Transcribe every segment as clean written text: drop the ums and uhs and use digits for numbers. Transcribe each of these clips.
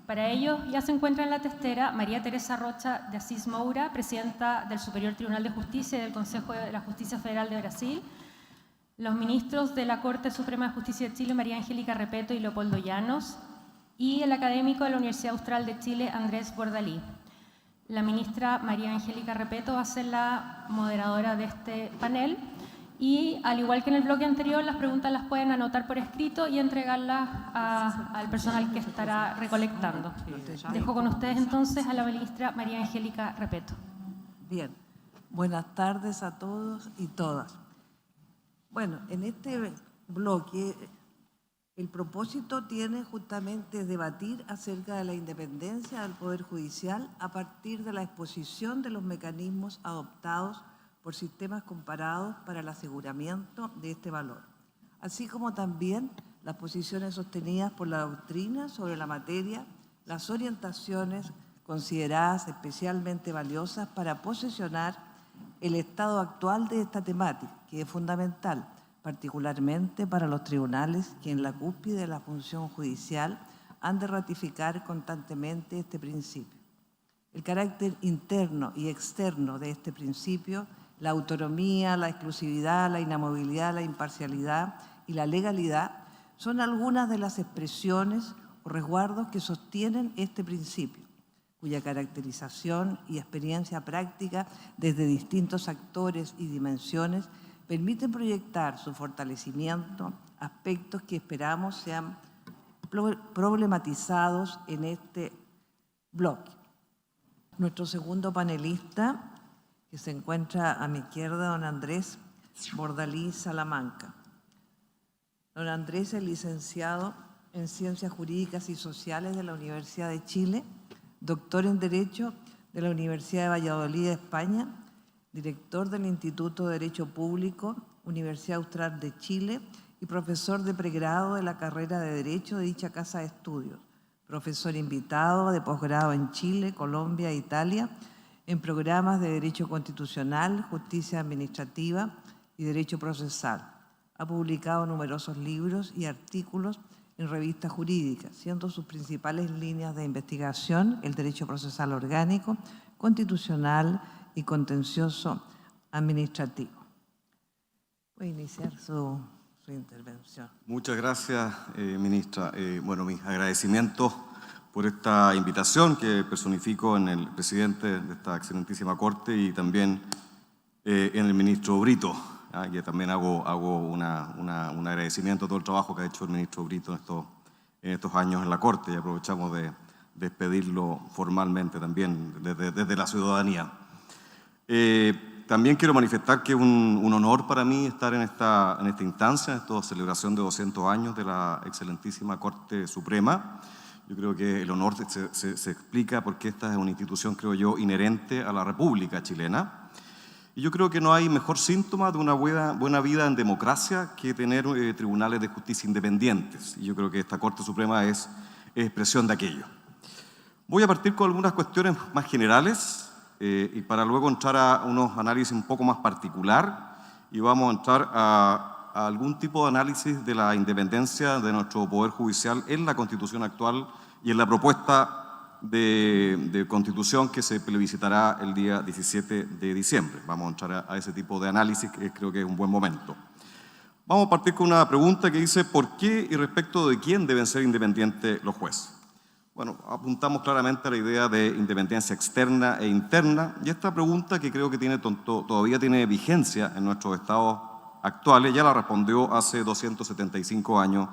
Para ello ya se encuentra en la testera María Teresa Rocha de Asís Moura, presidenta del Superior Tribunal de Justicia y del Consejo de la Justicia Federal de Brasil, los ministros de la Corte Suprema de Justicia de Chile, María Angélica Repeto y Leopoldo Llanos, y el académico de la Universidad Austral de Chile, Andrés Bordalí. La ministra María Angélica Repeto va a ser la moderadora de este panel y, al igual que en el bloque anterior, las preguntas las pueden anotar por escrito y entregarlas al personal que estará recolectando. Dejo con ustedes entonces a la ministra María Angélica Repeto. Bien, buenas tardes a todos y todas. Bueno, en este bloque el propósito tiene justamente debatir acerca de la independencia del Poder Judicial a partir de la exposición de los mecanismos adoptados por sistemas comparados para el aseguramiento de este valor, así como también las posiciones sostenidas por la doctrina sobre la materia, las orientaciones consideradas especialmente valiosas para posicionar el estado actual de esta temática, que es fundamental, particularmente para los tribunales que en la cúspide de la función judicial han de ratificar constantemente este principio. El carácter interno y externo de este principio, la autonomía, la exclusividad, la inamovilidad, la imparcialidad y la legalidad son algunas de las expresiones o resguardos que sostienen este principio, cuya caracterización y experiencia práctica desde distintos actores y dimensiones permiten proyectar su fortalecimiento, aspectos que esperamos sean problematizados en este bloque. Nuestro segundo panelista, que se encuentra a mi izquierda, don Andrés Bordalí Salamanca. Don Andrés es licenciado en Ciencias Jurídicas y Sociales de la Universidad de Chile, doctor en Derecho de la Universidad de Valladolid, España, director del Instituto de Derecho Público, Universidad Austral de Chile y profesor de pregrado de la carrera de Derecho de dicha casa de estudios, profesor invitado de posgrado en Chile, Colombia e Italia, en programas de Derecho Constitucional, Justicia Administrativa y Derecho Procesal. Ha publicado numerosos libros y artículos en revistas jurídicas, siendo sus principales líneas de investigación el Derecho Procesal Orgánico, Constitucional y Contencioso Administrativo. Voy a iniciar su intervención. Muchas gracias, ministra. Bueno, mis agradecimientos por esta invitación que personifico en el presidente de esta excelentísima Corte y también en el ministro Brito, que también hago un agradecimiento a todo el trabajo que ha hecho el ministro Brito en estos años en la Corte y aprovechamos de despedirlo formalmente también desde la ciudadanía. También quiero manifestar que es un honor para mí estar en esta instancia, en esta celebración de 200 años de la excelentísima Corte Suprema. Yo creo que el honor se explica porque esta es una institución, creo yo, inherente a la República chilena. Y yo creo que no hay mejor síntoma de una buena vida en democracia que tener tribunales de justicia independientes. Y yo creo que esta Corte Suprema es expresión de aquello. Voy a partir con algunas cuestiones más generales y para luego entrar a unos análisis un poco más particular y vamos a entrar a algún tipo de análisis de la independencia de nuestro Poder Judicial en la Constitución actual y en la propuesta de Constitución que se plebiscitará el día 17 de diciembre. Vamos a entrar a ese tipo de análisis que creo que es un buen momento. Vamos a partir con una pregunta que dice ¿por qué y respecto de quién deben ser independientes los jueces? Bueno, apuntamos claramente a la idea de independencia externa e interna y esta pregunta que creo que todavía tiene vigencia en nuestros estados actuales ya la respondió hace 275 años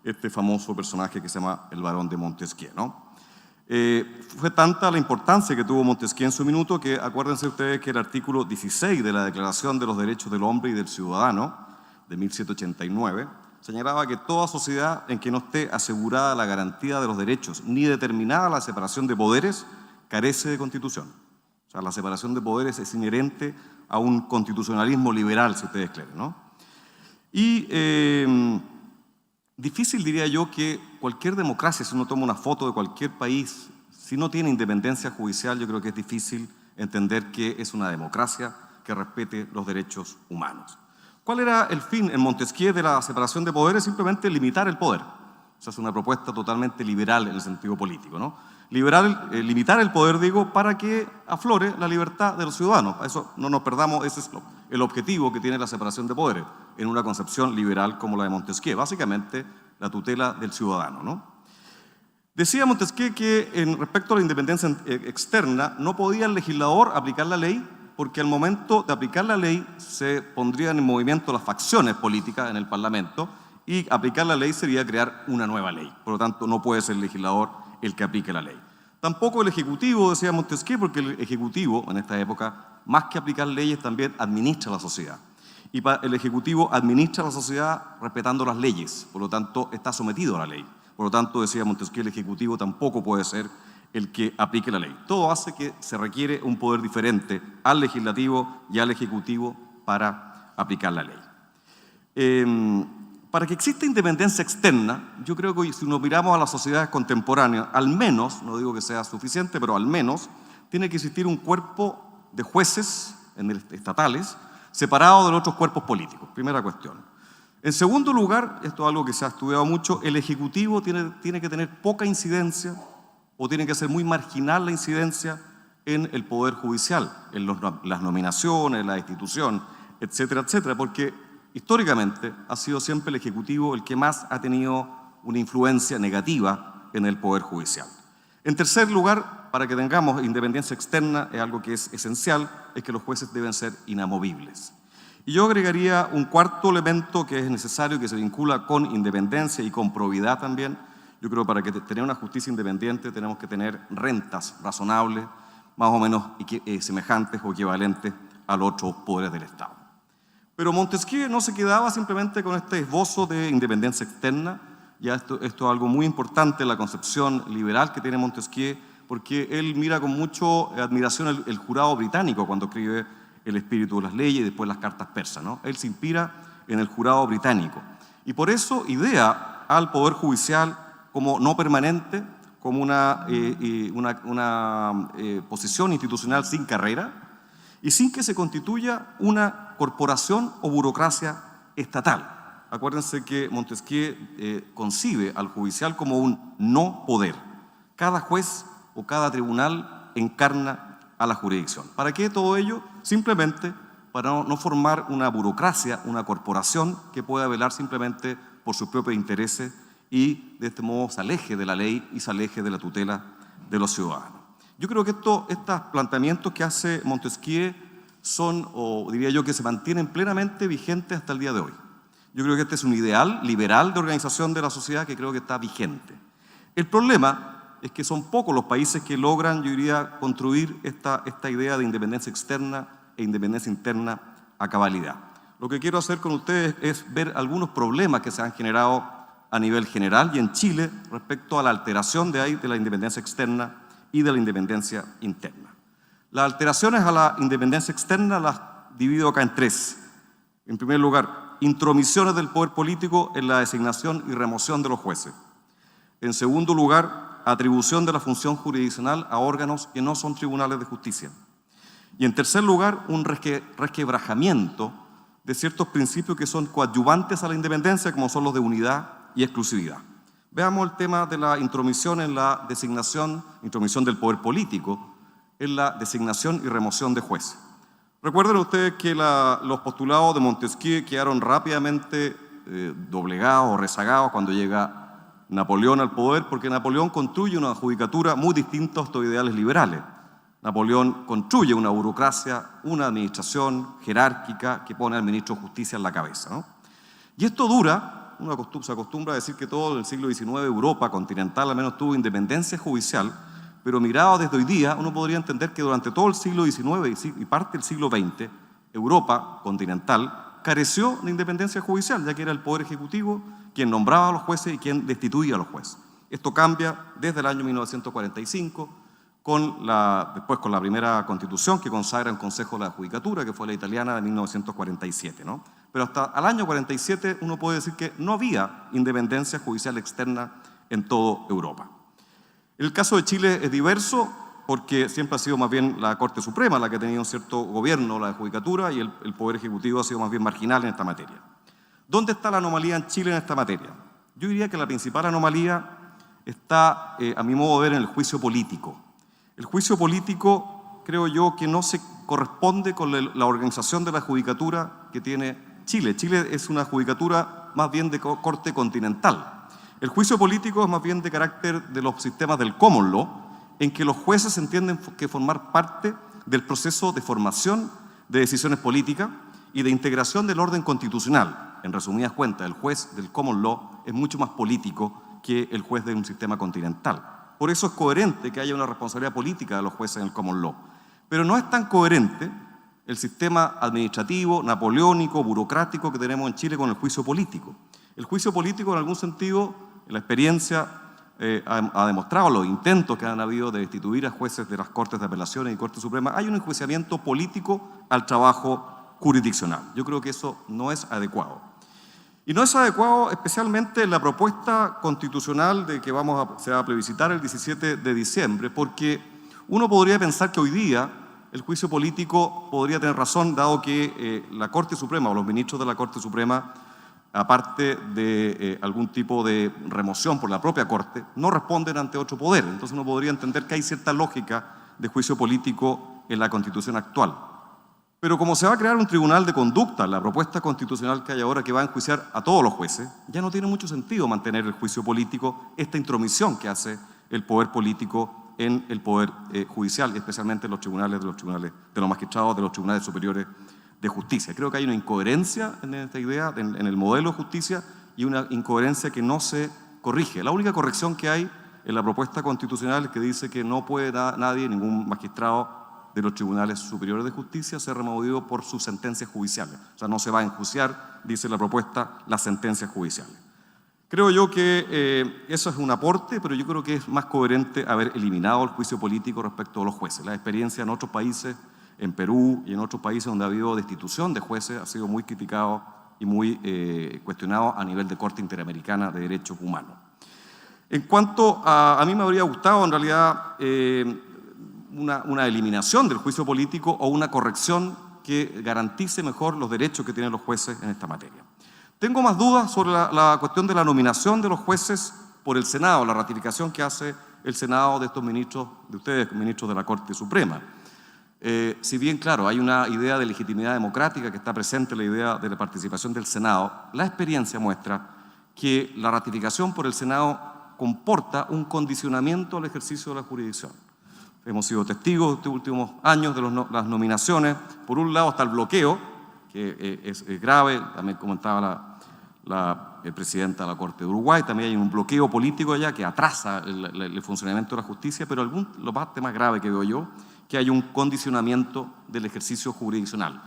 este famoso personaje que se llama el Barón de Montesquieu, ¿no? Fue tanta la importancia que tuvo Montesquieu en su minuto que acuérdense ustedes que el artículo 16 de la Declaración de los Derechos del Hombre y del Ciudadano de 1789 señalaba que toda sociedad en que no esté asegurada la garantía de los derechos ni determinada la separación de poderes carece de constitución. O sea, la separación de poderes es inherente a un constitucionalismo liberal, si ustedes creen, ¿no? Y difícil diría yo que cualquier democracia, si uno toma una foto de cualquier país, si no tiene independencia judicial, yo creo que es difícil entender que es una democracia que respete los derechos humanos. ¿Cuál era el fin en Montesquieu de la separación de poderes? Simplemente limitar el poder. Se hace una propuesta totalmente liberal en el sentido político, ¿no? Liberal, limitar el poder, digo, para que aflore la libertad de los ciudadanos. A eso no nos perdamos, ese es el objetivo que tiene la separación de poderes en una concepción liberal como la de Montesquieu, básicamente la tutela del ciudadano, ¿no? Decía Montesquieu que respecto a la independencia externa no podía el legislador aplicar la ley porque al momento de aplicar la ley se pondrían en movimiento las facciones políticas en el Parlamento y aplicar la ley sería crear una nueva ley. Por lo tanto, no puede ser el legislador el que aplique la ley. Tampoco el Ejecutivo, decía Montesquieu, porque el Ejecutivo, en esta época, más que aplicar leyes, también administra la sociedad. Y el Ejecutivo administra la sociedad respetando las leyes, por lo tanto, está sometido a la ley. Por lo tanto, decía Montesquieu, el Ejecutivo tampoco puede ser el que aplique la ley. Todo hace que se requiere un poder diferente al Legislativo y al Ejecutivo para aplicar la ley. Para que exista independencia externa, yo creo que si nos miramos a las sociedades contemporáneas, al menos, no digo que sea suficiente, pero al menos, tiene que existir un cuerpo de jueces estatales separado de los otros cuerpos políticos. Primera cuestión. En segundo lugar, esto es algo que se ha estudiado mucho, el Ejecutivo tiene que tener poca incidencia o tiene que ser muy marginal la incidencia en el Poder Judicial, en las nominaciones, la destitución, etcétera, etcétera, porque históricamente ha sido siempre el Ejecutivo el que más ha tenido una influencia negativa en el Poder Judicial. En tercer lugar, para que tengamos independencia externa, es algo que es esencial, es que los jueces deben ser inamovibles. Y yo agregaría un cuarto elemento que es necesario, que se vincula con independencia y con probidad también. Yo creo que para que tener una justicia independiente tenemos que tener rentas razonables, más o menos semejantes o equivalentes a los otros poderes del Estado. Pero Montesquieu no se quedaba simplemente con este esbozo de independencia externa. Ya esto es algo muy importante en la concepción liberal que tiene Montesquieu, porque él mira con mucha admiración el jurado británico cuando escribe El espíritu de las leyes y después las cartas persas, ¿no? Él se inspira en el jurado británico. Y por eso idea al Poder Judicial como no permanente, como una posición institucional sin carrera y sin que se constituya una corporación o burocracia estatal. Acuérdense que Montesquieu concibe al judicial como un no poder. Cada juez o cada tribunal encarna a la jurisdicción. ¿Para qué todo ello? Simplemente para no formar una burocracia, una corporación que pueda velar simplemente por sus propios intereses y de este modo se aleje de la ley y se aleje de la tutela de los ciudadanos. Yo creo que estos planteamientos que hace Montesquieu son, o diría yo, que se mantienen plenamente vigentes hasta el día de hoy. Yo creo que este es un ideal liberal de organización de la sociedad que creo que está vigente. El problema es que son pocos los países que logran, yo diría, construir esta idea de independencia externa e independencia interna a cabalidad. Lo que quiero hacer con ustedes es ver algunos problemas que se han generado a nivel general y en Chile respecto a la alteración de la independencia externa y de la independencia interna. Las alteraciones a la independencia externa las divido acá en tres. En primer lugar, intromisiones del poder político en la designación y remoción de los jueces. En segundo lugar, atribución de la función jurisdiccional a órganos que no son tribunales de justicia. Y en tercer lugar, un resquebrajamiento de ciertos principios que son coadyuvantes a la independencia, como son los de unidad y exclusividad. Veamos el tema de la intromisión en la designación, intromisión del poder político en la designación y remoción de jueces. Recuerden ustedes que los postulados de Montesquieu quedaron rápidamente doblegados o rezagados cuando llega Napoleón al poder, porque Napoleón construye una judicatura muy distinta a estos ideales liberales. Napoleón construye una burocracia, una administración jerárquica que pone al ministro de Justicia en la cabeza, ¿no? Y esto dura. Se acostumbra a decir que todo el siglo XIX Europa continental al menos tuvo independencia judicial, pero mirado desde hoy día uno podría entender que durante todo el siglo XIX y parte del siglo XX Europa continental careció de independencia judicial, ya que era el Poder Ejecutivo quien nombraba a los jueces y quien destituía a los jueces. Esto cambia desde el año 1945 después con la primera constitución que consagra el Consejo de la Judicatura, que fue la italiana de 1947, ¿no? Pero hasta el año 47 uno puede decir que no había independencia judicial externa en toda Europa. El caso de Chile es diverso porque siempre ha sido más bien la Corte Suprema la que ha tenido un cierto gobierno, la judicatura, y el Poder Ejecutivo ha sido más bien marginal en esta materia. ¿Dónde está la anomalía en Chile en esta materia? Yo diría que la principal anomalía está, a mi modo de ver, en el juicio político. El juicio político, creo yo, que no se corresponde con la organización de la judicatura que tiene Chile. Chile es una judicatura más bien de corte continental. El juicio político es más bien de carácter de los sistemas del common law, en que los jueces entienden que formar parte del proceso de formación de decisiones políticas y de integración del orden constitucional. En resumidas cuentas, el juez del common law es mucho más político que el juez de un sistema continental. Por eso es coherente que haya una responsabilidad política de los jueces en el common law. Pero no es tan coherente el sistema administrativo, napoleónico, burocrático que tenemos en Chile con el juicio político. El juicio político, en algún sentido, la experiencia ha demostrado, los intentos que han habido de destituir a jueces de las Cortes de Apelaciones y Corte Suprema, hay un enjuiciamiento político al trabajo jurisdiccional. Yo creo que eso no es adecuado. Y no es adecuado especialmente en la propuesta constitucional de que se va a plebiscitar el 17 de diciembre, porque uno podría pensar que hoy día el juicio político podría tener razón, dado que la Corte Suprema o los ministros de la Corte Suprema, aparte de algún tipo de remoción por la propia Corte, no responden ante otro poder. Entonces uno podría entender que hay cierta lógica de juicio político en la Constitución actual. Pero como se va a crear un tribunal de conducta, la propuesta constitucional que hay ahora que va a enjuiciar a todos los jueces, ya no tiene mucho sentido mantener el juicio político, esta intromisión que hace el poder político en el poder judicial, especialmente en los tribunales de los magistrados, de los tribunales superiores de justicia. Creo que hay una incoherencia en esta idea, en el modelo de justicia, y una incoherencia que no se corrige. La única corrección que hay en la propuesta constitucional es que dice que no puede nadie, ningún magistrado de los tribunales superiores de justicia, ser removido por sus sentencias judiciales. O sea, no se va a enjuiciar, dice la propuesta, las sentencias judiciales. Creo yo que eso es un aporte, pero yo creo que es más coherente haber eliminado el juicio político respecto a los jueces. La experiencia en otros países, en Perú y en otros países donde ha habido destitución de jueces, ha sido muy criticado y muy cuestionado a nivel de Corte Interamericana de Derechos Humanos. En cuanto a mí me habría gustado en realidad una eliminación del juicio político o una corrección que garantice mejor los derechos que tienen los jueces en esta materia. Tengo más dudas sobre la cuestión de la nominación de los jueces por el Senado, la ratificación que hace el Senado de estos ministros, de ustedes, ministros de la Corte Suprema. Si bien, claro, hay una idea de legitimidad democrática que está presente, la idea de la participación del Senado, la experiencia muestra que la ratificación por el Senado comporta un condicionamiento al ejercicio de la jurisdicción. Hemos sido testigos de estos últimos años de las nominaciones. Por un lado está el bloqueo, que es grave, también comentaba la presidenta de la Corte de Uruguay, también hay un bloqueo político allá que atrasa el funcionamiento de la justicia, pero lo más grave que veo yo, que hay un condicionamiento del ejercicio jurisdiccional.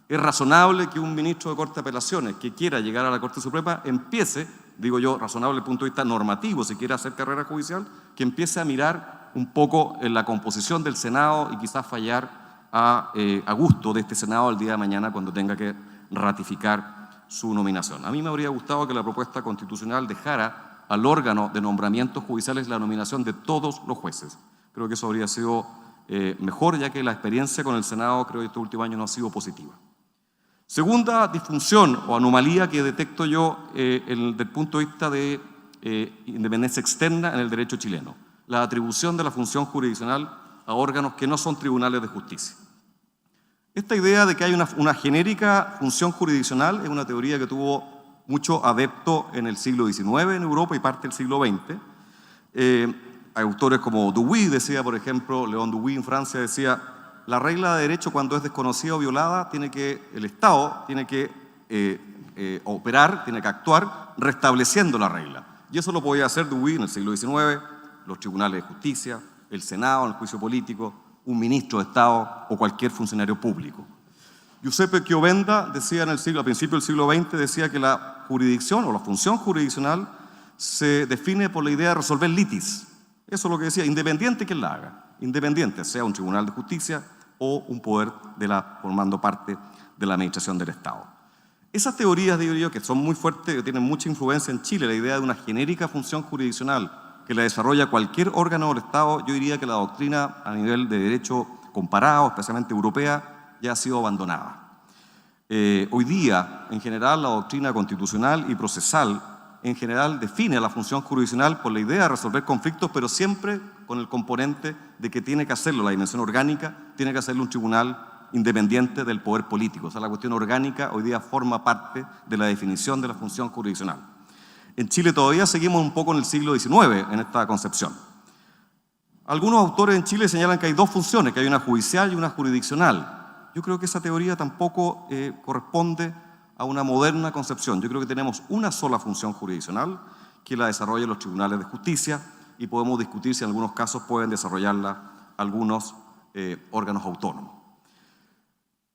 Es razonable que un ministro de Corte de Apelaciones que quiera llegar a la Corte Suprema empiece, digo yo, razonable desde el punto de vista normativo, si quiere hacer carrera judicial, que empiece a mirar un poco en la composición del Senado y quizás fallar a gusto de este Senado el día de mañana cuando tenga que ratificar su nominación. A mí me habría gustado que la propuesta constitucional dejara al órgano de nombramientos judiciales la nominación de todos los jueces. Creo que eso habría sido mejor, ya que la experiencia con el Senado, creo que estos últimos años no ha sido positiva. Segunda disfunción o anomalía que detecto yo desde el punto de vista de independencia externa en el derecho chileno, la atribución de la función jurisdiccional a órganos que no son tribunales de justicia. Esta idea de que hay una genérica función jurisdiccional es una teoría que tuvo mucho adepto en el siglo XIX en Europa y parte del siglo XX. Hay autores como Dewey, decía, por ejemplo, León Dewey en Francia decía, la regla de derecho cuando es desconocida o violada, el Estado tiene que operar, tiene que actuar restableciendo la regla. Y eso lo podía hacer Dewey en el siglo XIX, los tribunales de justicia, el Senado, en el juicio político, un ministro de Estado o cualquier funcionario público. Giuseppe Chiovenda decía a principios del siglo XX, decía que la jurisdicción o la función jurisdiccional se define por la idea de resolver litis. Eso es lo que decía, independiente quien la haga, independiente, sea un tribunal de justicia o un poder formando parte de la administración del Estado. Esas teorías, digo yo, que son muy fuertes, que tienen mucha influencia en Chile, la idea de una genérica función jurisdiccional que la desarrolla cualquier órgano del Estado, yo diría que la doctrina a nivel de derecho comparado, especialmente europea, ya ha sido abandonada. Hoy día, en general, la doctrina constitucional y procesal en general define a la función jurisdiccional por la idea de resolver conflictos, pero siempre con el componente de que tiene que hacerlo, la dimensión orgánica, tiene que hacerlo un tribunal independiente del poder político. O sea, la cuestión orgánica hoy día forma parte de la definición de la función jurisdiccional. En Chile todavía seguimos un poco en el siglo XIX en esta concepción. Algunos autores en Chile señalan que hay dos funciones, que hay una judicial y una jurisdiccional. Yo creo que esa teoría tampoco corresponde a una moderna concepción. Yo creo que tenemos una sola función jurisdiccional que la desarrollan los tribunales de justicia y podemos discutir si en algunos casos pueden desarrollarla algunos órganos autónomos.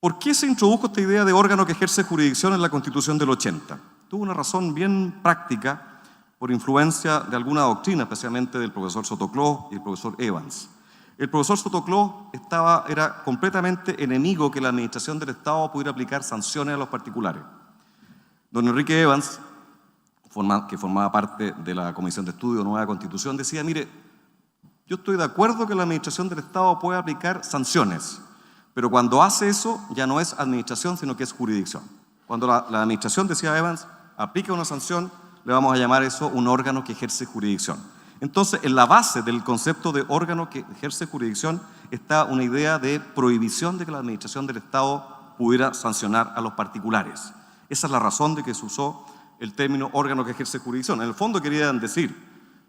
¿Por qué se introdujo esta idea de órgano que ejerce jurisdicción en la Constitución del 80? Tuvo una razón bien práctica por influencia de alguna doctrina, especialmente del profesor Sotoclós y el profesor Evans. El profesor Sotoclós era completamente enemigo que la administración del Estado pudiera aplicar sanciones a los particulares. Don Enrique Evans, que formaba parte de la Comisión de Estudio de Nueva Constitución, decía, mire, yo estoy de acuerdo que la administración del Estado pueda aplicar sanciones, pero cuando hace eso ya no es administración, sino que es jurisdicción. Cuando la administración, decía Evans, aplica una sanción, le vamos a llamar eso un órgano que ejerce jurisdicción. Entonces, en la base del concepto de órgano que ejerce jurisdicción está una idea de prohibición de que la administración del Estado pudiera sancionar a los particulares. Esa es la razón de que se usó el término órgano que ejerce jurisdicción. En el fondo querían decir,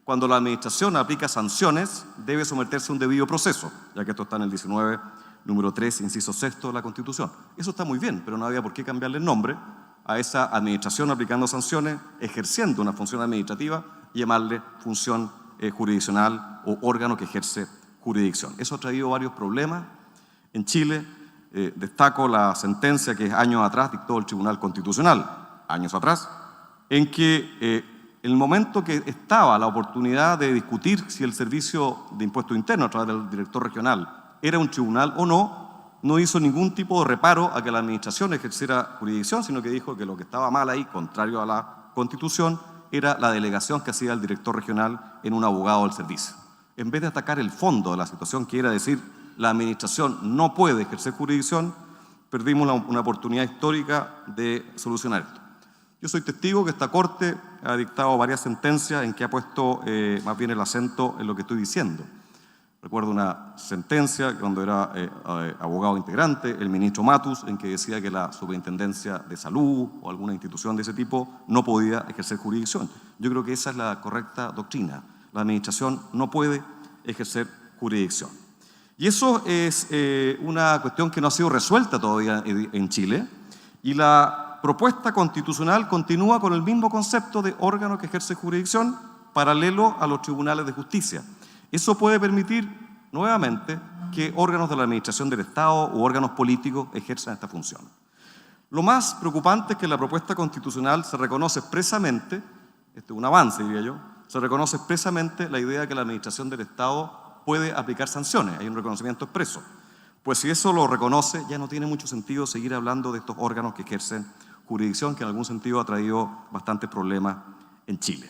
cuando la administración aplica sanciones, debe someterse a un debido proceso, ya que esto está en el 19, número 3, inciso 6 de la Constitución. Eso está muy bien, pero no había por qué cambiarle el nombre a esa administración aplicando sanciones, ejerciendo una función administrativa y llamarle función jurisdiccional o órgano que ejerce jurisdicción. Eso ha traído varios problemas en Chile. Destaco la sentencia que años atrás dictó el Tribunal Constitucional, años atrás, en que el momento que estaba la oportunidad de discutir si el Servicio de Impuesto Interno a través del director regional era un tribunal o no hizo ningún tipo de reparo a que la administración ejerciera jurisdicción, sino que dijo que lo que estaba mal ahí, contrario a la Constitución, era la delegación que hacía el director regional en un abogado del servicio. En vez de atacar el fondo de la situación, que era decir, la administración no puede ejercer jurisdicción, perdimos una oportunidad histórica de solucionar esto. Yo soy testigo que esta Corte ha dictado varias sentencias en que ha puesto más bien el acento en lo que estoy diciendo. Recuerdo una sentencia cuando era abogado integrante, el ministro Matus, en que decía que la Superintendencia de Salud o alguna institución de ese tipo no podía ejercer jurisdicción. Yo creo que esa es la correcta doctrina. La administración no puede ejercer jurisdicción. Y eso es una cuestión que no ha sido resuelta todavía en Chile, y la propuesta constitucional continúa con el mismo concepto de órgano que ejerce jurisdicción paralelo a los tribunales de justicia. Eso puede permitir, nuevamente, que órganos de la administración del Estado u órganos políticos ejerzan esta función. Lo más preocupante es que en la propuesta constitucional se reconoce expresamente, este es un avance diría yo, se reconoce expresamente la idea de que la administración del Estado puede aplicar sanciones, hay un reconocimiento expreso. Pues si eso lo reconoce, ya no tiene mucho sentido seguir hablando de estos órganos que ejercen jurisdicción, que en algún sentido ha traído bastantes problemas en Chile.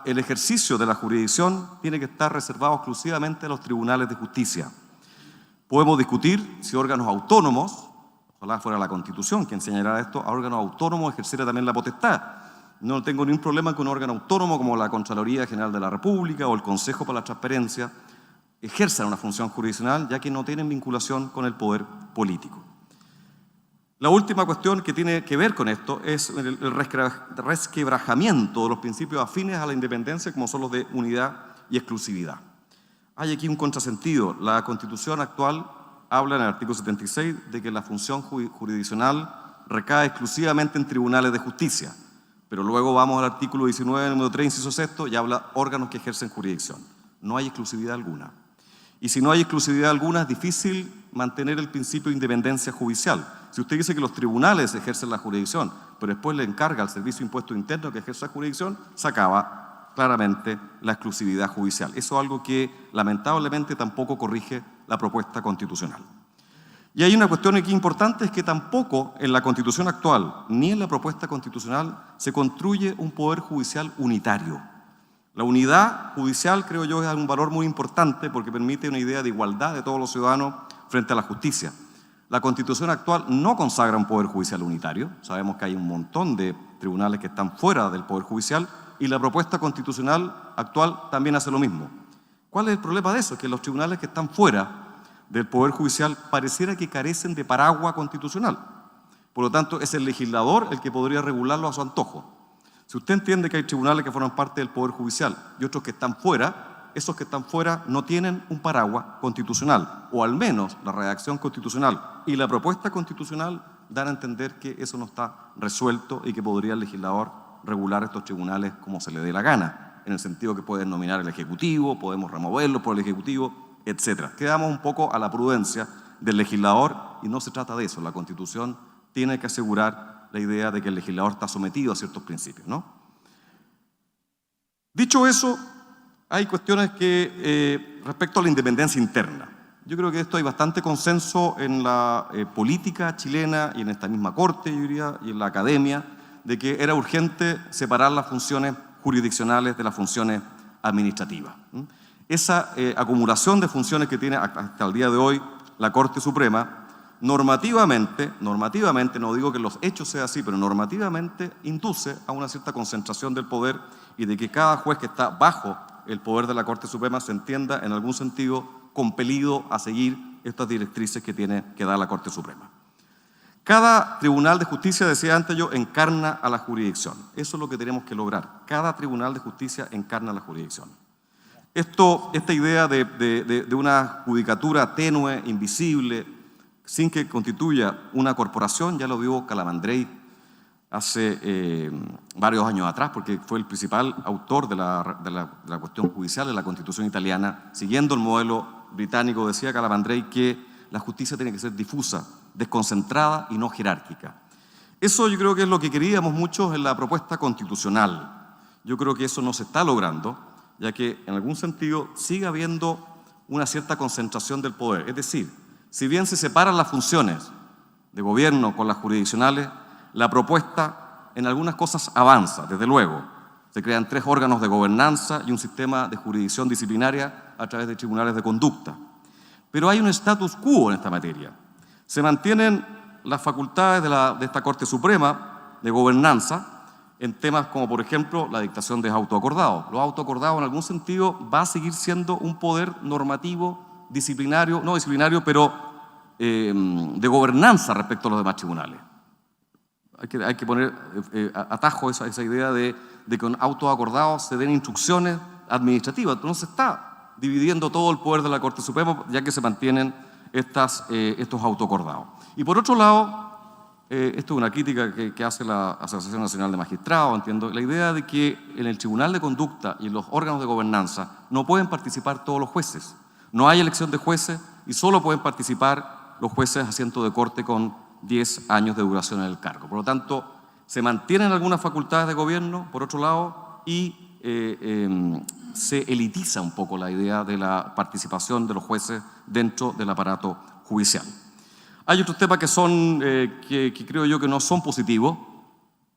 El ejercicio de la jurisdicción tiene que estar reservado exclusivamente a los tribunales de justicia. Podemos discutir si órganos autónomos, ojalá fuera la Constitución quien señalara esto, a órganos autónomos ejerciera también la potestad. No tengo ningún problema con un órgano autónomo como la Contraloría General de la República o el Consejo para la Transparencia ejerzan una función jurisdiccional, ya que no tienen vinculación con el poder político. La última cuestión que tiene que ver con esto es el resquebrajamiento de los principios afines a la independencia, como son los de unidad y exclusividad. Hay aquí un contrasentido. La Constitución actual habla en el artículo 76 de que la función jurisdiccional recae exclusivamente en tribunales de justicia, pero luego vamos al artículo 19, número 3, inciso 6, y habla órganos que ejercen jurisdicción. No hay exclusividad alguna. Y si no hay exclusividad alguna, es difícil mantener el principio de independencia judicial. Si usted dice que los tribunales ejercen la jurisdicción, pero después le encarga al Servicio de Impuesto Interno que ejerza jurisdicción, se acaba claramente la exclusividad judicial. Eso es algo que lamentablemente tampoco corrige la propuesta constitucional. Y hay una cuestión aquí importante, es que tampoco en la Constitución actual ni en la propuesta constitucional se construye un poder judicial unitario. La unidad judicial, creo yo, es un valor muy importante porque permite una idea de igualdad de todos los ciudadanos frente a la justicia. La Constitución actual no consagra un poder judicial unitario. Sabemos que hay un montón de tribunales que están fuera del poder judicial y la propuesta constitucional actual también hace lo mismo. ¿Cuál es el problema de eso? Que los tribunales que están fuera del poder judicial pareciera que carecen de paraguas constitucional. Por lo tanto, es el legislador el que podría regularlo a su antojo. Si usted entiende que hay tribunales que forman parte del poder judicial y otros que están fuera, esos que están fuera no tienen un paraguas constitucional, o al menos la redacción constitucional y la propuesta constitucional dan a entender que eso no está resuelto y que podría el legislador regular estos tribunales como se le dé la gana, en el sentido que pueden nominar el Ejecutivo, podemos removerlos por el Ejecutivo, etc. Quedamos un poco a la prudencia del legislador y no se trata de eso. La Constitución tiene que asegurar la idea de que el legislador está sometido a ciertos principios, ¿no? Dicho eso, hay cuestiones que, respecto a la independencia interna, yo creo que esto hay bastante consenso en la política chilena y en esta misma Corte, yo diría, y en la academia, de que era urgente separar las funciones jurisdiccionales de las funciones administrativas. Esa acumulación de funciones que tiene hasta el día de hoy la Corte Suprema, normativamente, no digo que los hechos sea así, pero normativamente induce a una cierta concentración del poder y de que cada juez que está bajo el poder de la Corte Suprema se entienda en algún sentido compelido a seguir estas directrices que tiene que dar la Corte Suprema. Cada tribunal de justicia, decía antes yo, encarna a la jurisdicción. Eso es lo que tenemos que lograr. Cada tribunal de justicia encarna a la jurisdicción. Esta idea de una judicatura tenue, invisible, sin que constituya una corporación, ya lo vio Calamandrei hace varios años atrás, porque fue el principal autor de la cuestión judicial de la Constitución italiana. Siguiendo el modelo británico, decía Calamandrei que la justicia tiene que ser difusa, desconcentrada y no jerárquica. Eso yo creo que es lo que queríamos muchos en la propuesta constitucional. Yo creo que eso no se está logrando, ya que en algún sentido sigue habiendo una cierta concentración del poder. Es decir, si bien se separan las funciones de gobierno con las jurisdiccionales, la propuesta en algunas cosas avanza, desde luego. Se crean 3 órganos de gobernanza y un sistema de jurisdicción disciplinaria a través de tribunales de conducta. Pero hay un status quo en esta materia. Se mantienen las facultades de esta Corte Suprema de gobernanza en temas como, por ejemplo, la dictación de autoacordados. Los autoacordados, en algún sentido, va a seguir siendo un poder normativo, disciplinario, no disciplinario, pero de gobernanza respecto a los demás tribunales. Hay que poner atajo a esa idea de que con autoacordados se den instrucciones administrativas. No se está dividiendo todo el poder de la Corte Suprema, ya que se mantienen estos autoacordados. Y por otro lado, esto es una crítica que hace la Asociación Nacional de Magistrados, entiendo, la idea de que en el Tribunal de Conducta y en los órganos de gobernanza no pueden participar todos los jueces. No hay elección de jueces y solo pueden participar los jueces asiento de corte con 10 años de duración en el cargo. Por lo tanto, se mantienen algunas facultades de gobierno, por otro lado, y se elitiza un poco la idea de la participación de los jueces dentro del aparato judicial. Hay otros temas que son, que creo yo que no son positivos.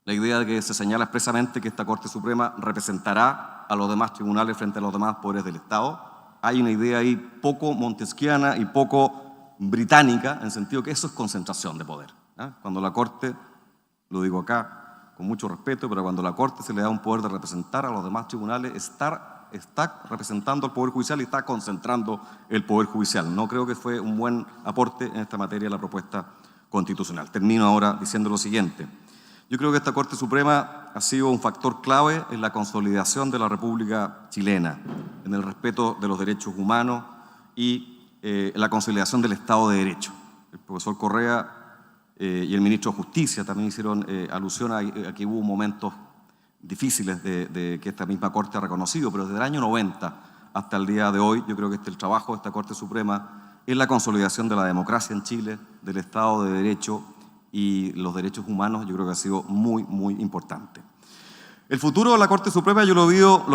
La idea de que se señala expresamente que esta Corte Suprema representará a los demás tribunales frente a los demás poderes del Estado. Hay una idea ahí poco montesquiana y poco británica, en el sentido que eso es concentración de poder. Cuando la Corte, lo digo acá con mucho respeto, pero cuando la Corte se le da un poder de representar a los demás tribunales, está representando al Poder Judicial y está concentrando el Poder Judicial. No creo que fue un buen aporte en esta materia la propuesta constitucional. Termino ahora diciendo lo siguiente. Yo creo que esta Corte Suprema ha sido un factor clave en la consolidación de la República chilena, en el respeto de los derechos humanos y la consolidación del Estado de Derecho. El profesor Correa y el ministro de Justicia también hicieron alusión a que hubo momentos difíciles de que esta misma Corte ha reconocido, pero desde el año 90 hasta el día de hoy, yo creo que el trabajo de esta Corte Suprema es la consolidación de la democracia en Chile, del Estado de Derecho y los derechos humanos. Yo creo que ha sido muy, muy importante. El futuro de la Corte Suprema yo lo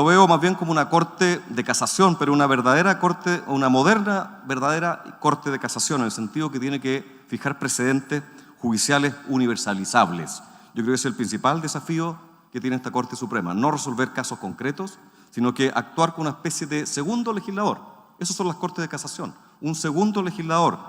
veo más bien como una Corte de Casación, pero una verdadera Corte, una moderna, verdadera Corte de Casación, en el sentido que tiene que fijar precedentes judiciales universalizables. Yo creo que ese es el principal desafío que tiene esta Corte Suprema, no resolver casos concretos, sino que actuar con una especie de segundo legislador. Esas son las Cortes de Casación, un segundo legislador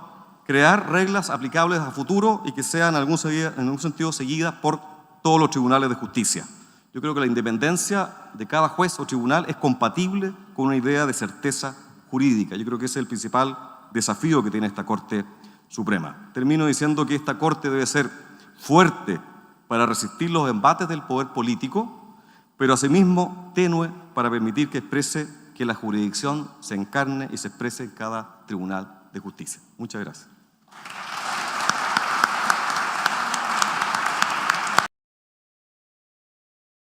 crear reglas aplicables a futuro y que sean en algún sentido seguidas por todos los tribunales de justicia. Yo creo que la independencia de cada juez o tribunal es compatible con una idea de certeza jurídica. Yo creo que ese es el principal desafío que tiene esta Corte Suprema. Termino diciendo que esta Corte debe ser fuerte para resistir los embates del poder político, pero asimismo tenue para permitir que la jurisdicción se encarne y se exprese en cada tribunal de justicia. Muchas gracias.